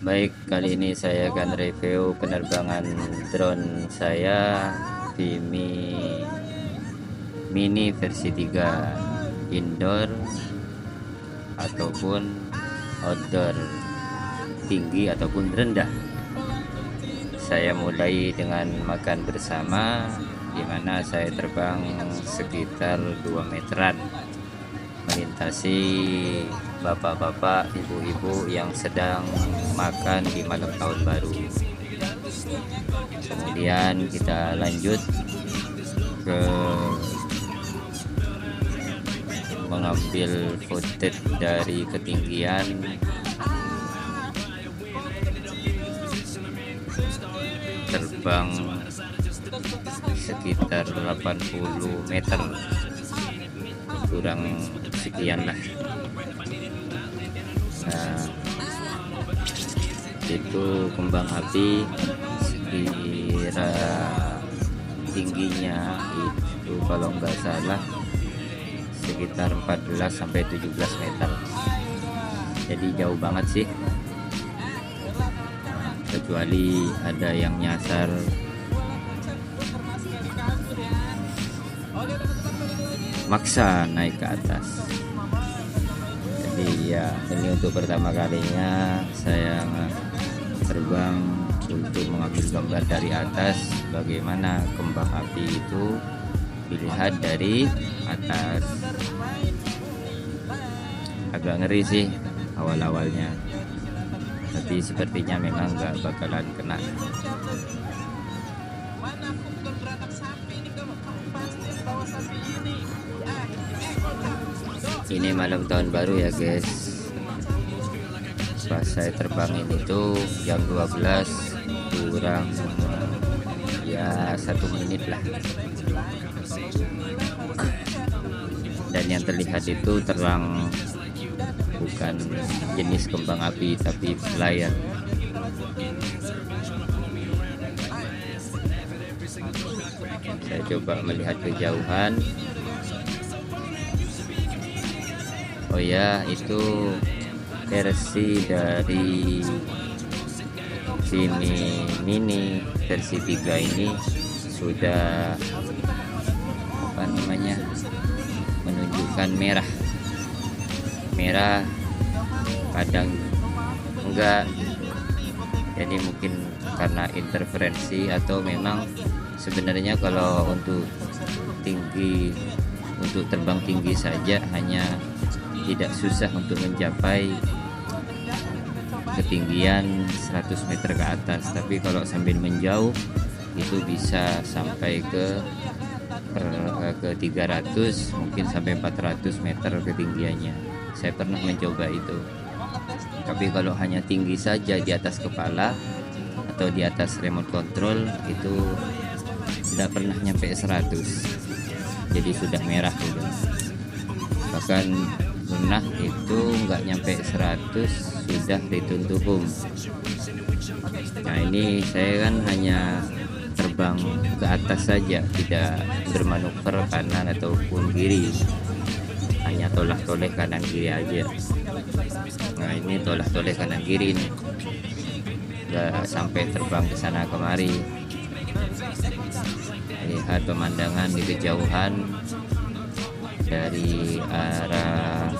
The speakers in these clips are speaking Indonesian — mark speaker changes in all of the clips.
Speaker 1: Baik, kali ini saya akan review penerbangan drone saya Vimi Mini versi 3 indoor ataupun outdoor, tinggi ataupun rendah. Saya mulai dengan makan bersama, di mana saya terbang sekitar 2 meteran melintasi bapak-bapak, ibu-ibu yang sedang makan di malam tahun baru. Kemudian kita lanjut ke mengambil footage dari ketinggian terbang sekitar 80 meter, kurang sekian lah. Nah, itu kembang api sekira tingginya itu kalau nggak salah sekitar 14 sampai 17 meter, jadi jauh banget sih. Kecuali ada yang nyasar maksa naik ke atas. Jadi ya, ini untuk pertama kalinya saya terbang untuk mengambil gambar dari atas, bagaimana kembang api itu dilihat dari atas. Agak ngeri sih awal-awalnya, tapi sepertinya memang nggak bakalan kena. Ini malam tahun baru ya guys. Pas saya terbangin itu jam 12 kurang ya 1 menit lah. Dan yang terlihat itu terang, bukan jenis kembang api tapi flyer. Saya coba melihat kejauhan. Oh ya, itu versi dari Vimi Mini versi 3 ini sudah menunjukkan merah, kadang enggak. Jadi mungkin karena interferensi, atau memang sebenarnya kalau untuk terbang tinggi saja hanya tidak susah untuk mencapai ketinggian 100 meter ke atas, tapi kalau sambil menjauh itu bisa sampai ke 300, mungkin sampai 400 meter ketinggiannya. Saya pernah mencoba itu. Tapi kalau hanya tinggi saja di atas kepala atau di atas remote control itu tidak pernah nyampe 100. Jadi sudah merah gitu. Bahkan pernah itu nggak nyampe 100 sudah dituntut hukum. Nah, ini saya kan hanya terbang ke atas saja, tidak bermanuver kanan ataupun kiri, hanya tolak-toleh kanan kiri aja. Nah, ini tolak-toleh kanan kiri nih, nggak sampai terbang ke sana kemari. Lihat pemandangan di kejauhan dari arah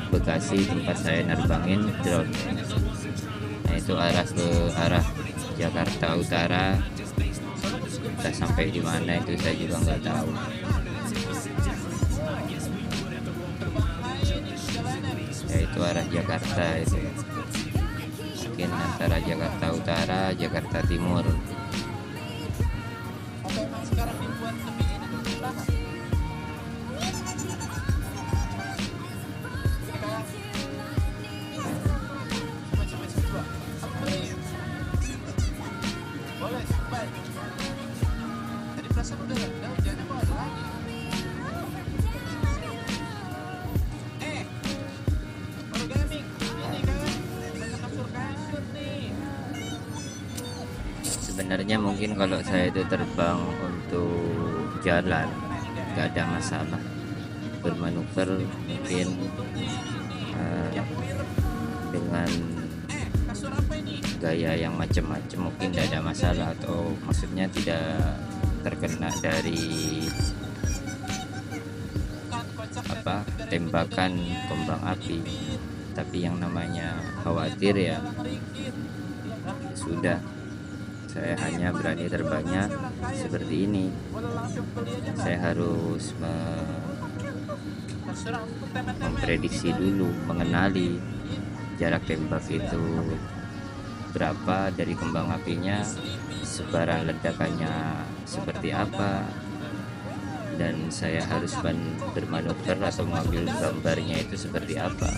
Speaker 1: Bekasi tempat saya nerbangin drone. Nah, itu arah Jakarta Utara. Kita sampai di mana itu saya juga nggak tahu. Ya, itu arah Jakarta itu. Mungkin antara Jakarta Utara, Jakarta Timur. Sebenarnya mungkin kalau saya itu terbang untuk jalan nggak ada masalah, bermanuver mungkin dengan gaya yang macam-macam mungkin tidak ada masalah, atau maksudnya tidak terkena dari tembakan kembang api. Tapi yang namanya khawatir ya sudah, saya hanya berani terbangnya seperti ini. Saya harus memprediksi dulu, mengenali jarak tembak itu berapa dari kembang apinya, sebaran ledakannya seperti apa, dan saya harus bermanuver atau mengambil gambarnya itu seperti apa.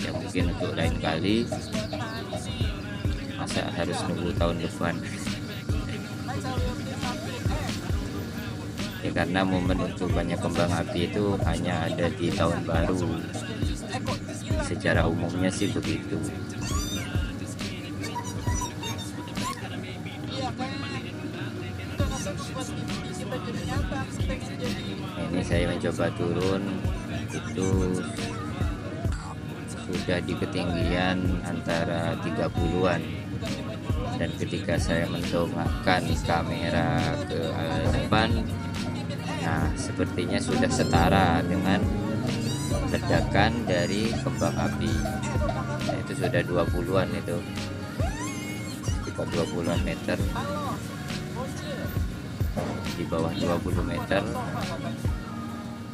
Speaker 1: Ya mungkin untuk lain kali, masa harus nunggu tahun depan. Ya karena momen untuk banyak kembang api itu hanya ada di tahun baru, secara umumnya sih begitu. Ini saya mencoba turun, itu sudah di ketinggian antara 30-an, dan ketika saya mendongakkan kamera ke depan, nah sepertinya sudah setara dengan ledakan dari kembang api. Nah, itu sudah 20-an, itu sekitar 20-an meter, di bawah 20 meter,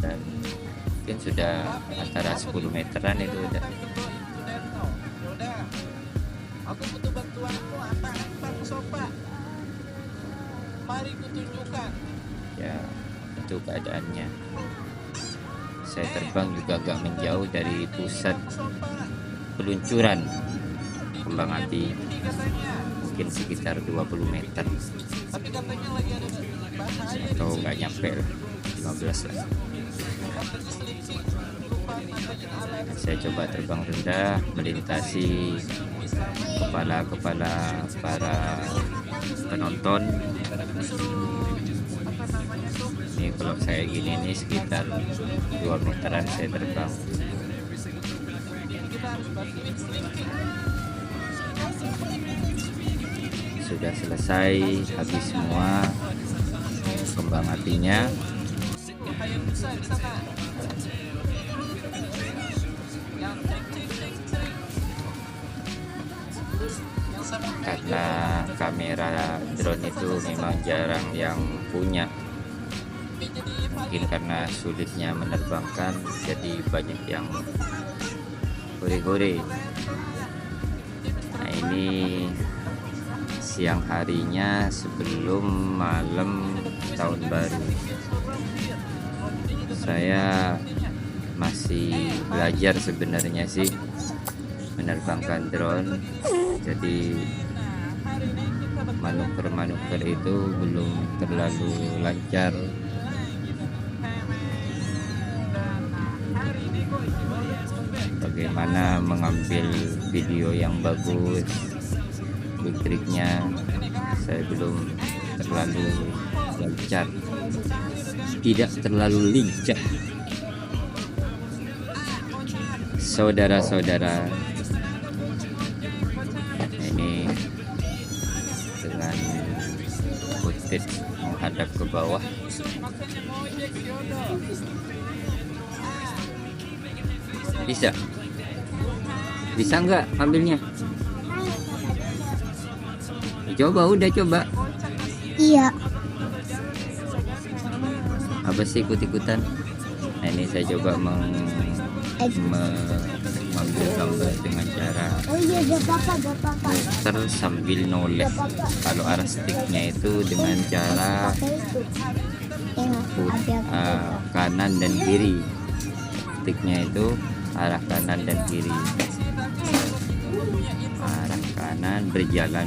Speaker 1: dan mungkin sudah antara 10 meteran itu udah.
Speaker 2: Aku butuh bantuanmu, apa Sopa? Mari kutunjukkan.
Speaker 1: Ya, itu keadaannya. Saya terbang juga agak menjauh dari pusat peluncuran kembang api, mungkin sekitar 20 meter,
Speaker 2: Tapi katanya lagi ada bahaya
Speaker 1: atau nggak nyampe lah, 15 lah. Saya coba terbang rendah, melintasi kepala-kepala para penonton. Ini kalau saya gini ini sekitar 2 meteran saya terbang. Sudah selesai, habis semua kembang apinya. Karena kamera drone itu memang jarang yang punya, mungkin karena sulitnya menerbangkan, jadi banyak yang hore-hore. Nah ini siang harinya sebelum malam tahun baru. Saya masih belajar sebenarnya sih menerbangkan drone, jadi manuver-manuver itu belum terlalu lancar. Bagaimana mengambil video yang bagus, triknya saya belum terlalu lancar, tidak terlalu lincah. Saudara-saudara, ini dengan footage menghadap ke bawah. Bisa nggak ambilnya? Udah coba.
Speaker 3: Iya.
Speaker 1: Apa sih ikut-ikutan? Nah ini saya coba mengambil gambar dengan cara
Speaker 3: Oh iya, gak apa-apa.
Speaker 1: muter sambil noleh. Kalau arah sticknya itu dengan cara kanan dan kiri. Sticknya itu arah kanan dan kiri. Arah kanan berjalan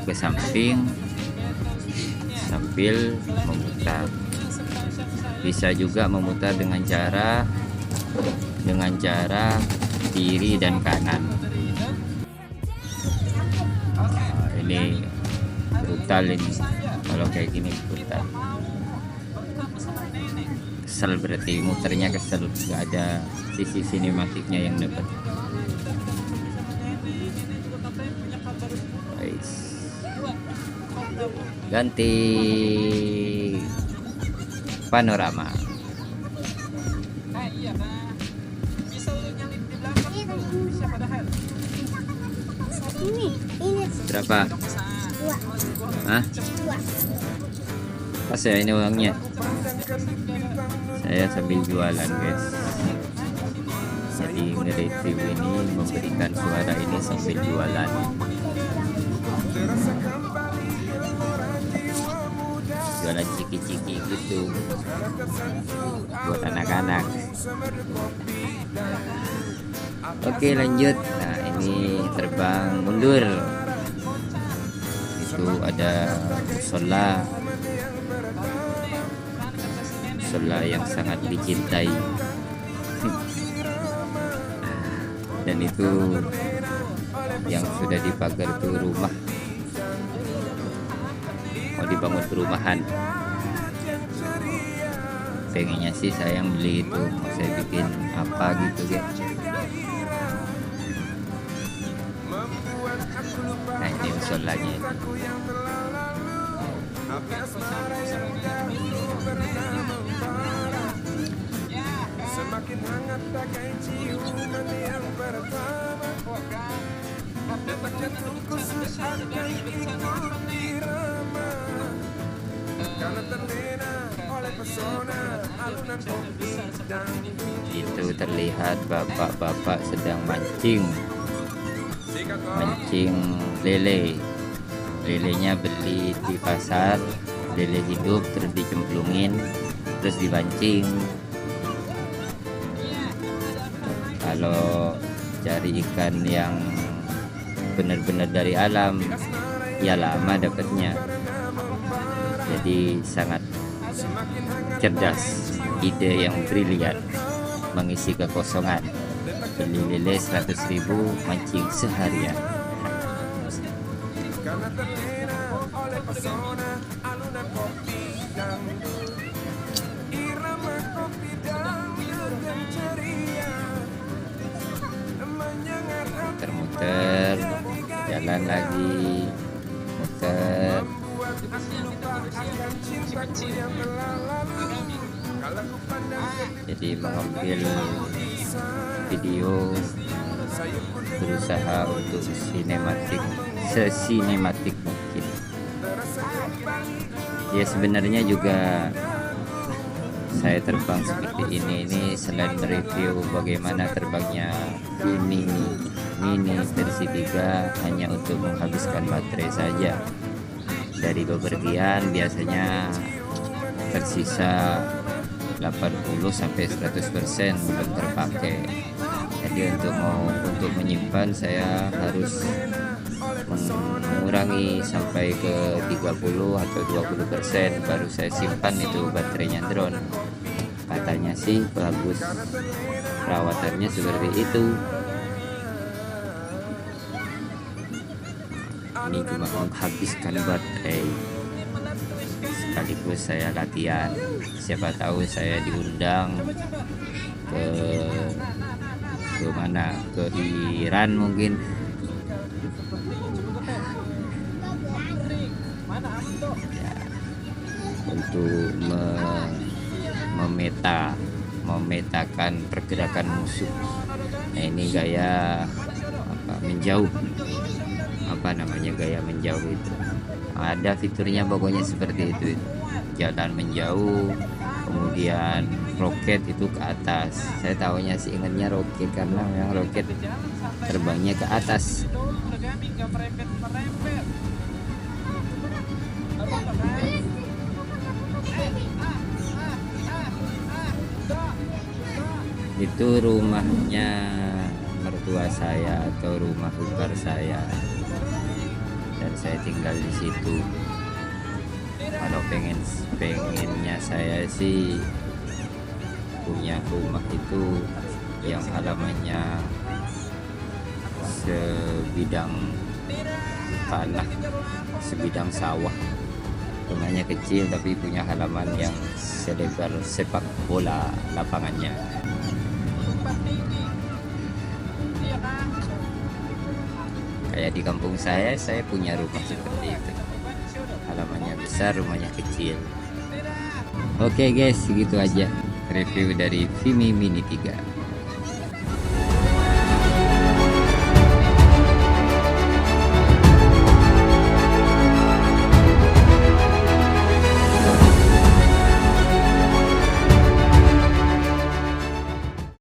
Speaker 1: ke samping sambil memutar. Bisa juga memutar dengan cara kiri dan kanan. Ini brutal, ini kalau kayak gini brutal. kesel, berarti muternya kesel, nggak ada sisi sinematiknya yang dapat. Guys, ganti panorama.
Speaker 2: Nah iya, nah bisa lu nyalip di belakang tuh, bisa padahal.
Speaker 3: Ini
Speaker 1: Berapa?
Speaker 3: dua.
Speaker 1: Hah?
Speaker 3: Dua.
Speaker 1: Pas ya ini uangnya. Saya sambil jualan guys, jadi nge-review ini, memberikan suara ini sambil jualan. Jualan ciki-ciki gitu buat anak-anak. Oke lanjut. Nah ini terbang mundur, itu ada musola yang sangat dicintai. Dan itu yang sudah dipagar itu rumah, mau dibangun perumahan. Pengennya sih saya yang beli itu, mau saya bikin apa gitu ya. Nah ini musolanya ini.
Speaker 2: Semakin hangat bagai ciuman yang pertama, detak jantungku seakan ikut irama, karena terlena oleh pesona alunan kopi dan
Speaker 1: Itu terlihat bapak-bapak sedang mancing lele. Lelenya beli di pasar, lele hidup, terus dicemplungin, terus dipancing. Kalau cari ikan yang benar-benar dari alam, ya lama dapatnya. Jadi sangat cerdas, ide yang brilian, mengisi kekosongan. Beli lele 100.000, mancing seharian.
Speaker 2: karena terlena oleh pesona alunan kopi dangdut, irama kopi dangdut yang ceria, menyengat hati
Speaker 1: Muter-muter, jalan lagi, muter.
Speaker 2: membuatku lupa akan cintaku yang telah lalu. Kalau ku pandang
Speaker 1: Jadi mengambil video, berusaha untuk sesinematik mungkin. Ya sebenarnya juga saya terbang seperti ini selain mereview bagaimana terbangnya mini versi 3 hanya untuk menghabiskan baterai saja. Dari bepergian biasanya tersisa 80-100% belum terpakai. Jadi untuk menyimpan saya harus mengurangi sampai ke 30 atau 20%, baru saya simpan itu baterainya drone. Katanya sih bagus, perawatannya seperti itu. Ini cuma menghabiskan baterai, sekaligus saya latihan. Siapa tahu saya diundang ke mana, ke Iran mungkin. Ya, untuk memetakan pergerakan musuh. Nah ini gaya menjauh, apa namanya, gaya menjauh itu ada fiturnya pokoknya seperti itu. Jalan menjauh, kemudian roket itu ke atas. Saya tahunya sih ingatnya roket karena memang roket terbangnya ke atas. Itu rumahnya mertua saya atau rumah ipar saya, dan saya tinggal di situ. Kalau pengennya saya sih punya rumah itu yang halamannya sebidang tanah, sebidang sawah, Rumahnya kecil tapi punya halaman yang selebar sepak bola lapangannya.
Speaker 2: Tempat tinggi. Iya kan?
Speaker 1: Kayak di kampung saya punya rumah seperti itu. Halamannya besar, rumahnya kecil. Oke guys, segitu aja review dari Vimi Mini 3.